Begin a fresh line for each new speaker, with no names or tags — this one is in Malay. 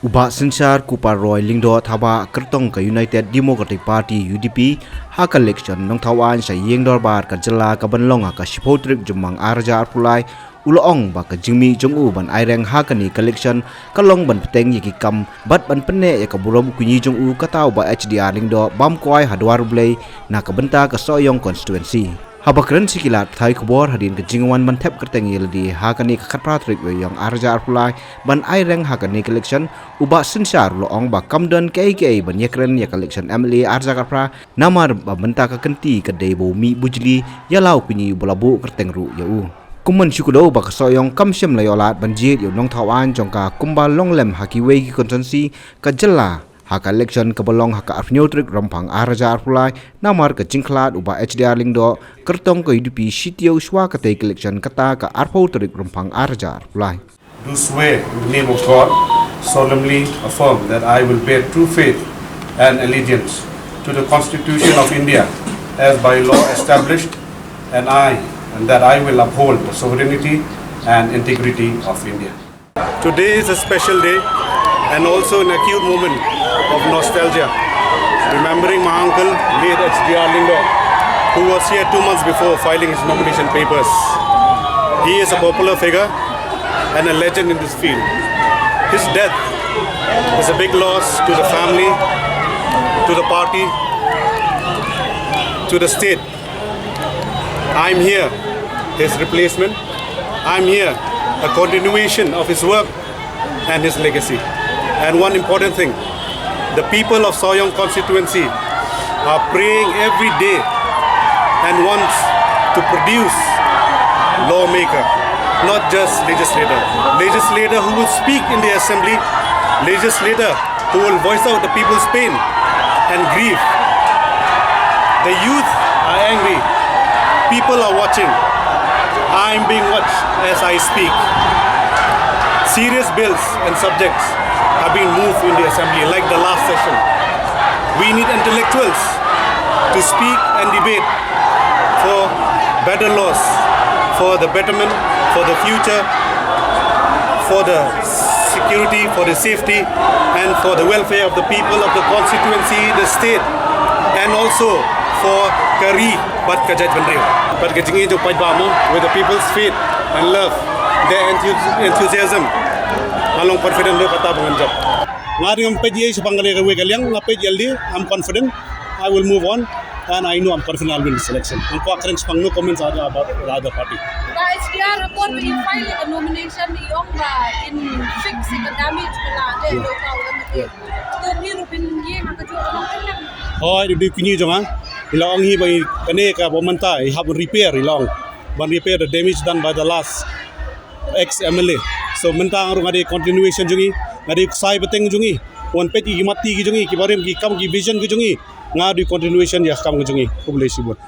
Uba Synshar Kupar Roy Lingdo Thaba Kertong ka United Democratic Party UDP haka election nong thawan sa yengdor bar ka jela ka banlong ka shipotrik jumang arja arpulai uloong ba ka jingmi jongu ban aireng hakani collection kalong ban peteng yiki kam bat ban pynneh ya ka burom kunyi jongu ka tau ba HDR Lingdo bam kwai hadwar blai na ka bynta ka Sohiong Constituency. Habakren sikilat thai kubor hadin ke jingwan ban thep kerteng yeldi hakani ka khatpratrik we yang arja arpulai ban aireng hakani collection uba Synshar loong ba kamdan KK ban yakren ya collection MLA arja arpra namar ba bynta ka kenti ka debo mi bujli ya lau kunyi bolabu kerteng ru ya u kuman syukudo ba ka Sohiong kamsyam layolat banjit yo nong thawan jongka kumbal longlem hakiwe ki constituency ka jela haka election kebolong haka arfnyotrik rompang arja arpulai namar ke jingklat uba HDR Lingdo kertong ke UDP sitio shwa kate election kata ka arpotrik rompang arja arpulai.
Do swear in the name of God, solemnly affirm that I will bear true faith and allegiance to the Constitution of India as by law established, and that I will uphold the sovereignty and integrity of India. Today is a special day and also an acute moment of nostalgia, remembering my uncle, late HDR Lingdo, who was here 2 months before filing his nomination papers. He is a popular figure and a legend in this field. His death is a big loss to the family, to the party, to the state. I'm here, his replacement. I'm here, a continuation of his work and his legacy. And one important thing, the people of Sohiong Constituency are praying every day and wants to produce lawmaker, not just legislator. Legislator who will speak in the assembly, legislator who will voice out the people's pain and grief. The youth are angry. People are watching. I'm being watched as I speak. Serious bills and subjects are being moved in the assembly like the last session. We need intellectuals to speak and debate for better laws, for the betterment, for the future, for the security, for the safety, and for the welfare of the people of the constituency, the state, and also for Kyrwoh, but kajat bandrio. But kajingi jo pajbamo with the people's faith and love, their enthusiasm, along confident lo kata banganjap. Ngari am page sa pangalay we kalyang na page LD, I'm confident I will move on and I know I'm confident I'll win the selection. Ang co-occurrence pang no comments about the other party.
HDR upon when you file a nomination iyong in fix the damage pala de local lamati. To hiru pingi makaju lang.
Oh, di kunyi jong ilong hi bai kane ka bomanta I have repair ilong. Ban repair the damage done by the last ex MLA. So mentang arung ada continuation jungi, ada sai bteng jungi, one peti ki mati ki jungi, ki barem ki kam ki vision ki jungi, ngadu continuation ya kam ki jungi, population buat.